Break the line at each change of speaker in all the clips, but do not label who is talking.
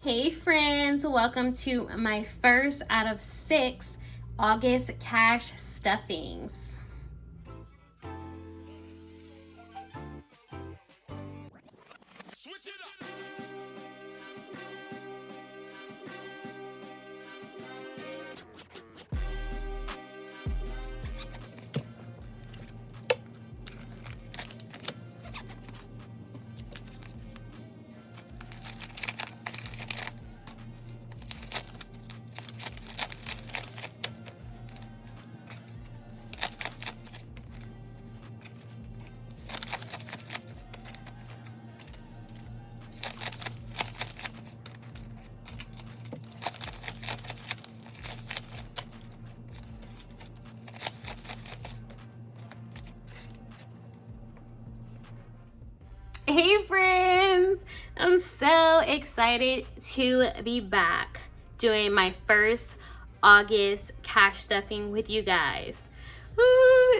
Hey friends, welcome to my first out of 6 August cash stuffings. Switch it up. Hey friends, I'm so excited to be back doing my first August cash stuffing with you guys. Woo,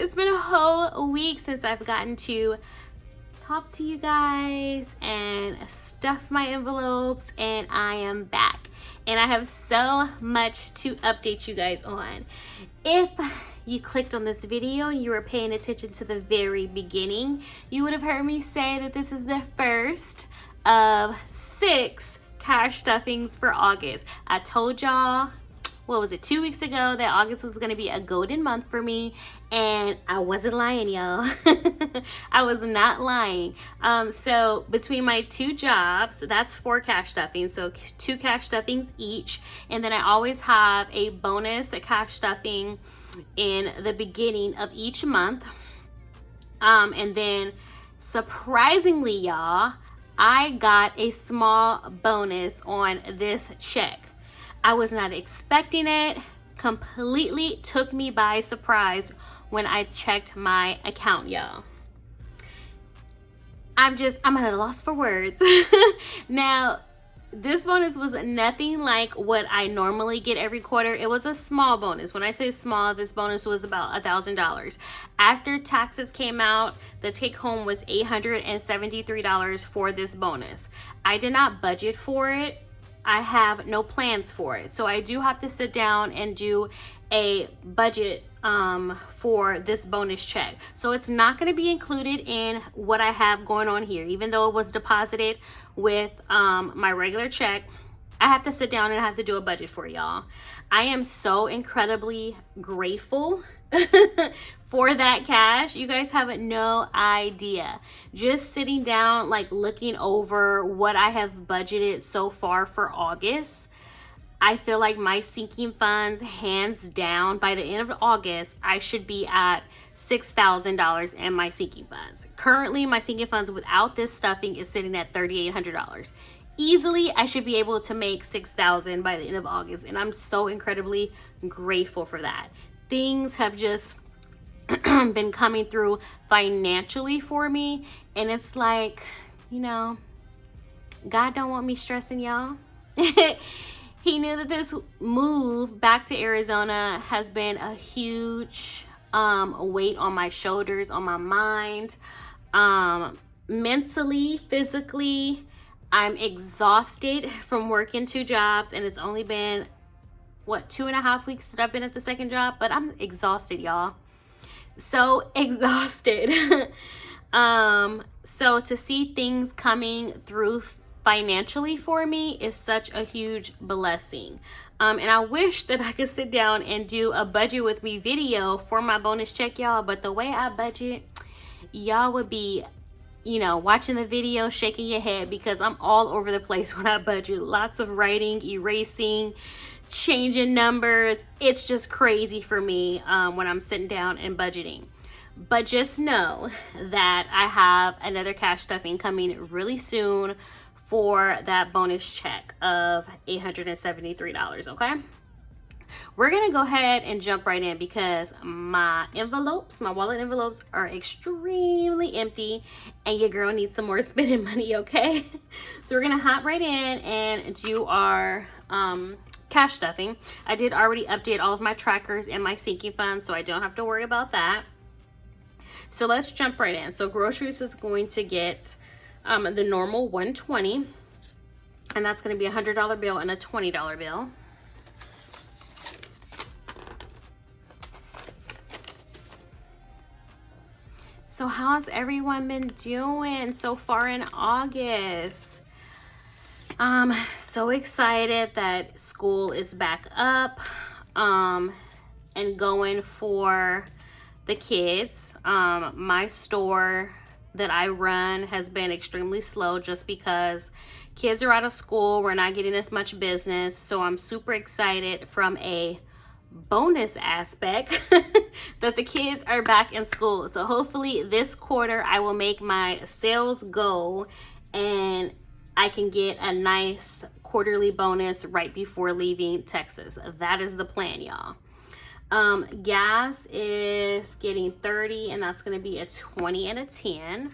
it's been a whole week since I've gotten to talk to you guys and stuff my envelopes, and I am back and I have so much to update you guys on. If you clicked on this video and you were paying attention to the very beginning, you would have heard me say that this is the first of 6 cash stuffings for August. I told y'all, what was it, 2 weeks ago, that August was going to be a golden month for me, and I wasn't lying, y'all. I was not lying. So between my 2 jobs, that's 4 cash stuffings, so 2 cash stuffings each, and then I always have a bonus, a cash stuffing in the beginning of each month. And then surprisingly, y'all, I got a small bonus on this check. I was not expecting it. Completely took me by surprise when I checked my account, y'all. I'm at a loss for words. Now, this bonus was nothing like what I normally get every quarter. It was a small bonus. When I say small, this bonus was about $1,000. After taxes came out, the take home was $873 for this bonus. I did not budget for it. I have no plans for it. So I do have to sit down and do a budget for this bonus check. So it's not going to be included in what I have going on here. Even though it was deposited with my regular check, I have to sit down and I have to do a budget for y'all. I am so incredibly grateful for that cash. You guys have no idea. Just sitting down, like looking over what I have budgeted so far for August, I feel like my sinking funds, hands down, by the end of August, I should be at $6,000 in my sinking funds. Currently, my sinking funds without this stuffing is sitting at $3,800. Easily, I should be able to make $6,000 by the end of August, and I'm so incredibly grateful for that. Things have just been coming through financially for me, and it's like, you know, God don't want me stressing, y'all. He knew that this move back to Arizona has been a huge weight on my shoulders, on my mind, mentally, physically. I'm exhausted from working 2 jobs, and it's only been, what, 2.5 weeks that I've been at the second job, but I'm exhausted, y'all. So exhausted. So to see things coming through financially for me is such a huge blessing. And I wish that I could sit down and do a budget with me video for my bonus check, y'all, but the way I budget, y'all would be, you know, watching the video shaking your head, because I'm all over the place when I budget. Lots of writing, erasing, changing numbers. It's just crazy for me when I'm sitting down and budgeting. But just know that I have another cash stuffing coming really soon for that bonus check of $873, okay? We're gonna go ahead and jump right in, because my envelopes, my wallet envelopes, are extremely empty, and your girl needs some more spending money, okay? So we're gonna hop right in and do our cash stuffing. I did already update all of my trackers and my sinking funds, so I don't have to worry about that. So let's jump right in. So groceries is going to get the normal $120. And that's going to be a $100 bill and a $20 bill. So how's everyone been doing so far in August? So excited that school is back up and going for the kids. My store that I run has been extremely slow just because kids are out of school. We're not getting as much business. So I'm super excited from a bonus aspect that the kids are back in school. So hopefully this quarter I will make my sales go and I can get a nice quarterly bonus right before leaving Texas. That is the plan, y'all. Gas is getting 30, and that's going to be a 20 and a 10.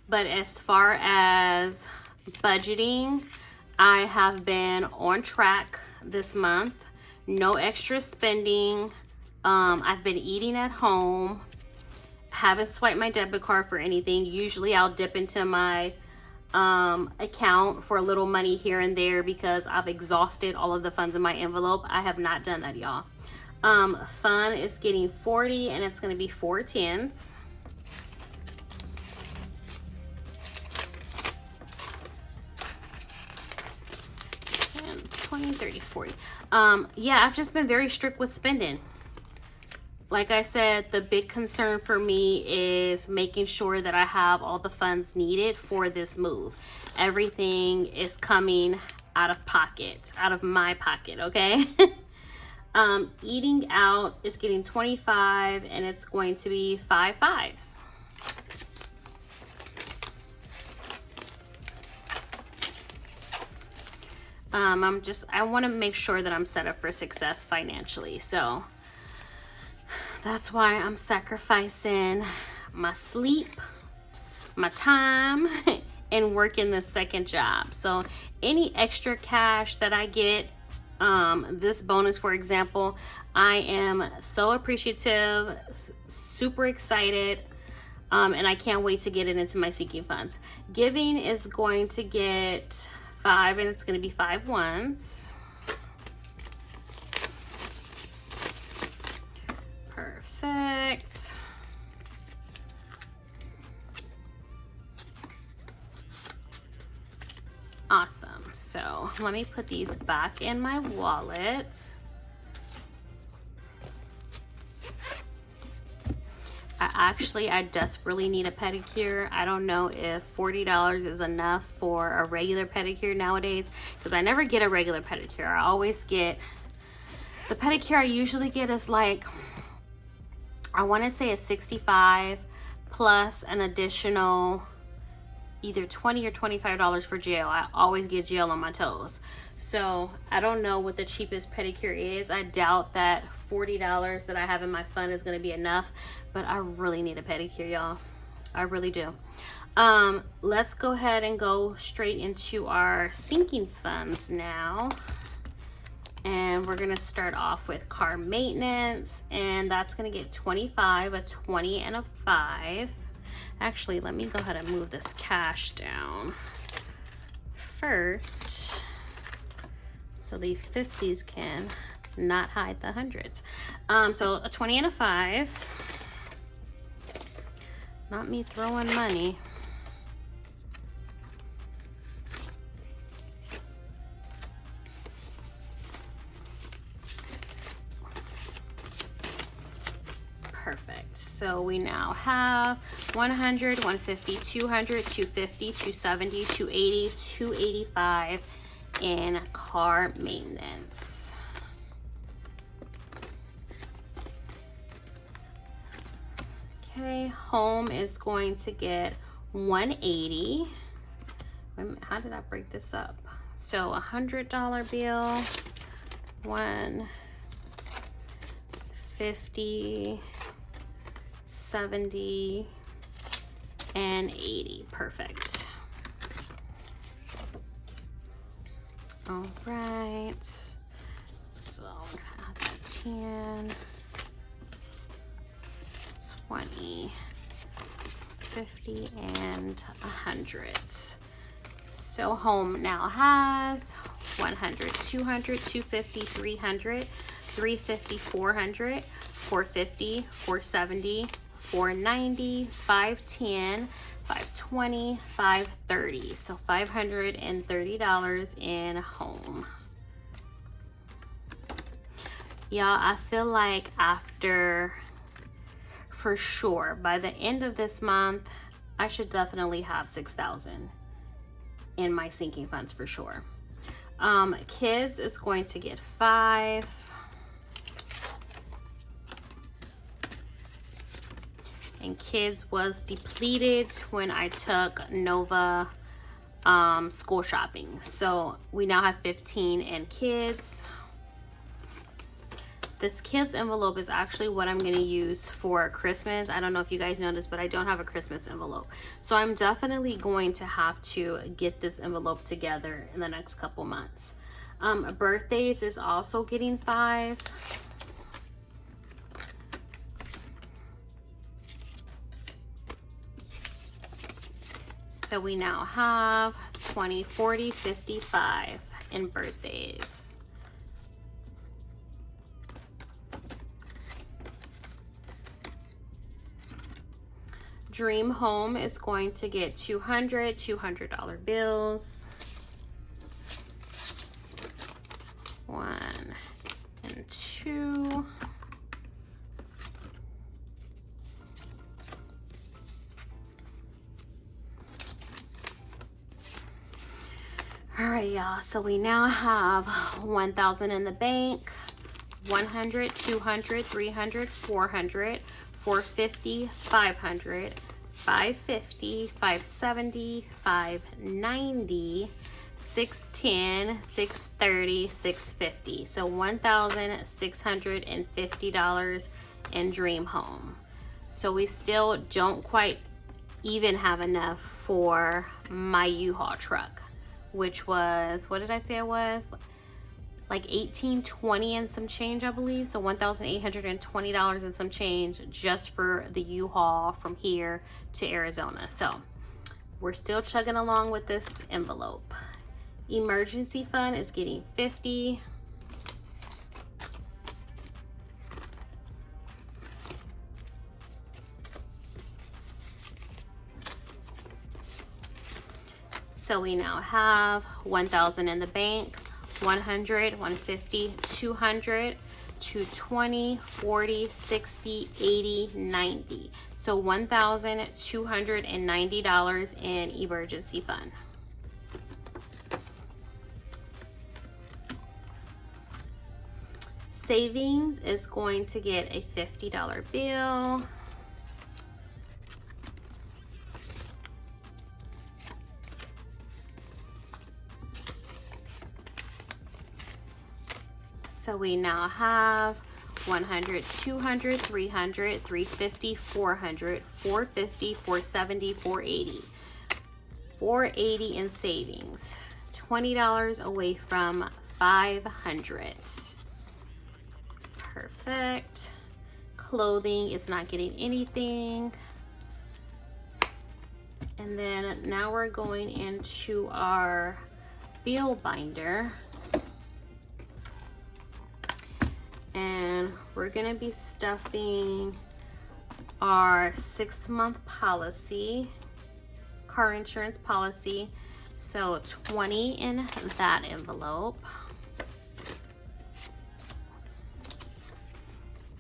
But as far as budgeting, I have been on track this month. No extra spending. I've been eating at home. Haven't swiped my debit card for anything. Usually I'll dip into my account for a little money here and there because I've exhausted all of the funds in my envelope. I have not done that, y'all. Fun is getting 40, and it's going to be 4 10s. 20, 30, 40. Yeah, I've just been very strict with spending. Like I said, the big concern for me is making sure that I have all the funds needed for this move. Everything is coming out of pocket, out of my pocket, okay? Eating out is getting 25, and it's going to be 5 5s. I want to make sure that I'm set up for success financially. So that's why I'm sacrificing my sleep, my time, and working this second job. So any extra cash that I get, this bonus, for example, I am so appreciative, super excited, and I can't wait to get it into my sinking funds. Giving is going to get 5, and it's going to be 5 1s. Perfect. Awesome. So let me put these back in my wallet. I desperately need a pedicure. I don't know if $40 is enough for a regular pedicure nowadays, because I never get a regular pedicure. I always get, the pedicure I usually get is like, I want to say a 65 plus an additional either $20 or $25 for gel. I always get gel on my toes. So I don't know what the cheapest pedicure is. I doubt that $40 that I have in my fund is going to be enough, but I really need a pedicure, y'all. I really do. Let's go ahead and go straight into our sinking funds now. And we're going to start off with car maintenance, and that's going to get 25, a 20, and a 5. Actually, let me go ahead and move this cash down first, so these 50s can not hide the hundreds. So a 20 and a 5. Not me throwing money. Perfect. So we now have 100, 150, 200, 250, 270, 280, 285 in car maintenance. Okay, home is going to get 180. How did I break this up? So $100 bill, 150, 70, and 80. Perfect. All right. So add that 10, 20, 50 and 100. So home now has 100, 200, 250, 300, 350, 400, 450, 470, 490, 510, 520, 530. So $530 in home. Y'all, I feel like after, for sure, by the end of this month, I should definitely have 6,000 in my sinking funds for sure. Kids is going to get 5. And kids was depleted when I took Nova school shopping. So we now have 15 in kids. This kids envelope is actually what I'm going to use for Christmas. I don't know if you guys noticed, but I don't have a Christmas envelope. So I'm definitely going to have to get this envelope together in the next couple months. Birthdays is also getting 5. So we now have 20, 40, 55 in birthdays. Dream Home is going to get $200 bills. 1 and 2. All right, y'all, so we now have 1,000 in the bank, 100, 200, 300, 400, 450, 500, 550, 570, 590, 610, 630, 650. So $1,650 in Dream Home. So we still don't quite even have enough for my U-Haul truck, which was, what did I say it was? Like $1,820 and some change, I believe. So $1,820 and some change just for the U-Haul from here to Arizona. So we're still chugging along with this envelope. Emergency fund is getting 50. So we now have 1,000 in the bank, 100, 150, 200, 220, 40, 60, 80, 90. So $1,290 in emergency fund. Savings is going to get a $50 bill. So we now have 100, 200, 300, 350, 400, 450, 470, 480. 480 in savings. $20 away from 500. Perfect. Clothing is not getting anything. And then now we're going into our bill binder. And we're gonna be stuffing our 6-month policy, car insurance policy. So 20 in that envelope.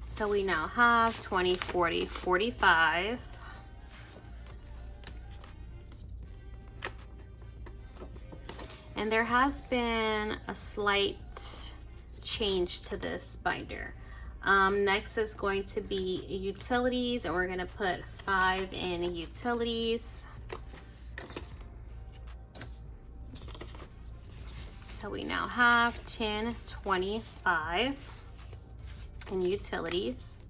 So we now have 20, 40, 45. And there has been a slight change to this binder. Next is going to be utilities, and we're going to put 5 in utilities. So we now have 10, 25 in utilities.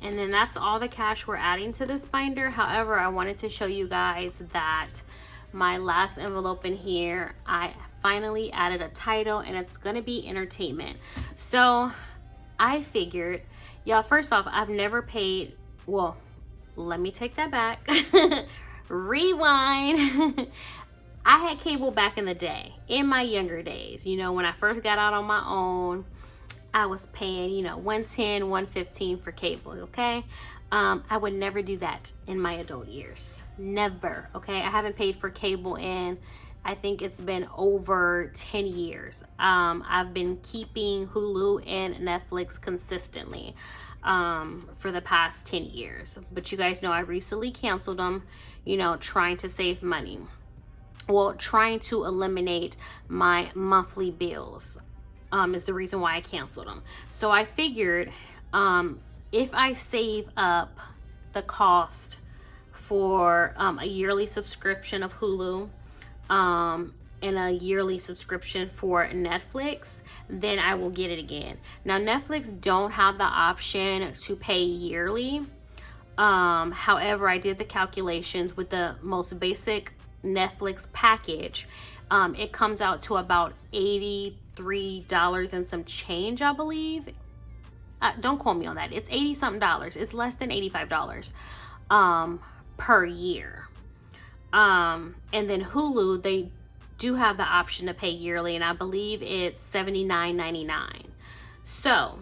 And then that's all the cash we're adding to this binder. However, I wanted to show you guys that my last envelope in here, I finally added a title, and it's gonna be entertainment. So I figured, y'all, first off, I've never paid well, let me take that back. Rewind. I had cable back in the day, in my younger days. You know, when I first got out on my own, I was paying, you know, $110, $115 for cable, okay? I would never do that in my adult years. Never, okay? I haven't paid for cable in, I think it's been over 10 years. I've been keeping Hulu and Netflix consistently for the past 10 years. But you guys know I recently canceled them, you know, trying to save money. Well, trying to eliminate my monthly bills is the reason why I canceled them. So I figured if I save up the cost for a yearly subscription of Hulu and a yearly subscription for Netflix, then I will get it again. Now, Netflix don't have the option to pay yearly. However, I did the calculations with the most basic Netflix package. It comes out to about $83 and some change, I believe. Don't quote me on that. It's 80 something dollars. It's less than $85 per year. And then Hulu, they do have the option to pay yearly, and I believe it's $79.99. So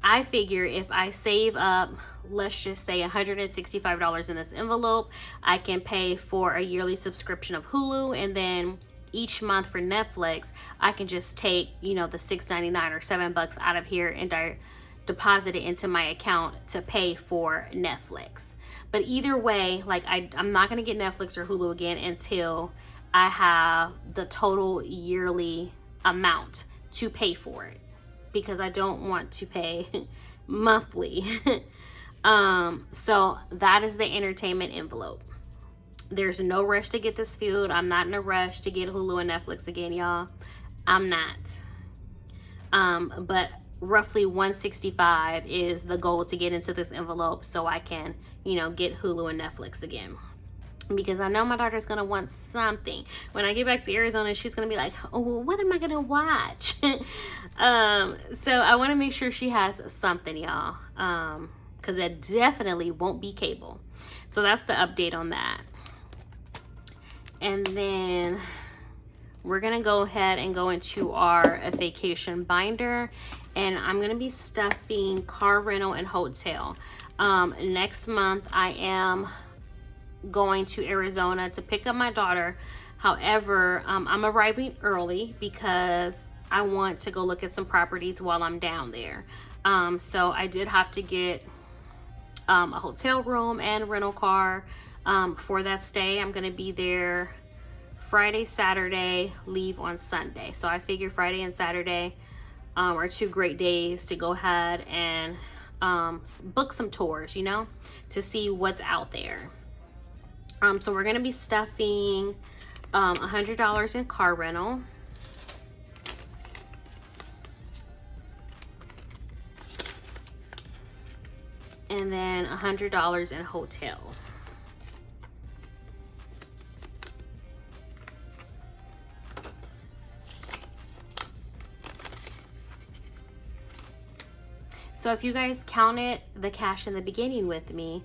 I figure if I save up, let's just say $165 in this envelope, I can pay for a yearly subscription of Hulu, and then each month for Netflix, I can just take, you know, the $6.99 or $7 out of here and deposit it into my account to pay for Netflix. But either way, like I'm not gonna get Netflix or Hulu again until I have the total yearly amount to pay for it, because I don't want to pay monthly. So that is the entertainment envelope. There's no rush to get this filled. I'm not in a rush to get Hulu and Netflix again, y'all. I'm not. But roughly $165 is the goal to get into this envelope so I can, you know, get Hulu and Netflix again. Because I know my daughter's gonna want something. When I get back to Arizona, she's gonna be like, oh, well, what am I gonna watch? So I wanna make sure she has something, y'all. Because it definitely won't be cable. So that's the update on that. And then we're gonna go ahead and go into our vacation binder, and I'm gonna be stuffing car rental and hotel. Next month I am going to Arizona to pick up my daughter. However, I'm arriving early because I want to go look at some properties while I'm down there. So I did have to get a hotel room and rental car for that stay. I'm gonna be there Friday, Saturday, leave on Sunday. So I figure Friday and Saturday are 2 great days to go ahead and book some tours, you know, to see what's out there. So we're gonna be stuffing $100 in car rental. And then $100 in hotel. So if you guys counted the cash in the beginning with me,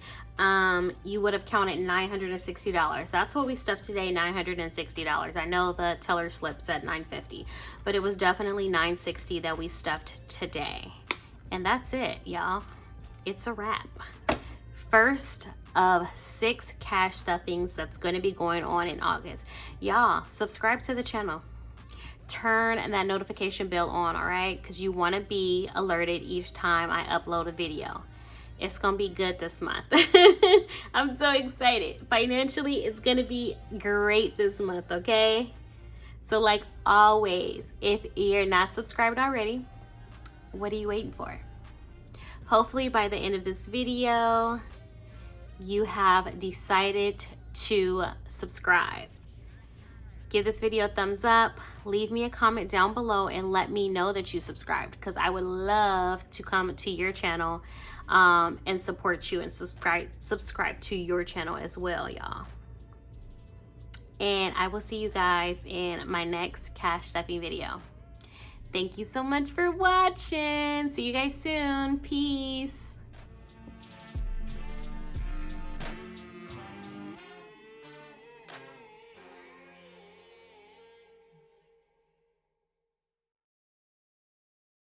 you would have counted $960. That's what we stuffed today, $960. I know the teller slip said $950, but it was definitely $960 that we stuffed today. And that's it, y'all. It's a wrap. First of 6 cash stuffings that's going to be going on in August. Y'all, subscribe to the channel. Turn that notification bell on, all right? Because you want to be alerted each time I upload a video. It's gonna be good this month. I'm so excited. Financially, it's gonna be great this month, okay? So like always, if you're not subscribed already, what are you waiting for? Hopefully by the end of this video, you have decided to subscribe. Give this video a thumbs up, leave me a comment down below and let me know that you subscribed, because I would love to come to your channel and support you and subscribe to your channel as well, y'all. And I will see you guys in my next cash stuffing video. Thank you so much for watching. See you guys soon. Peace.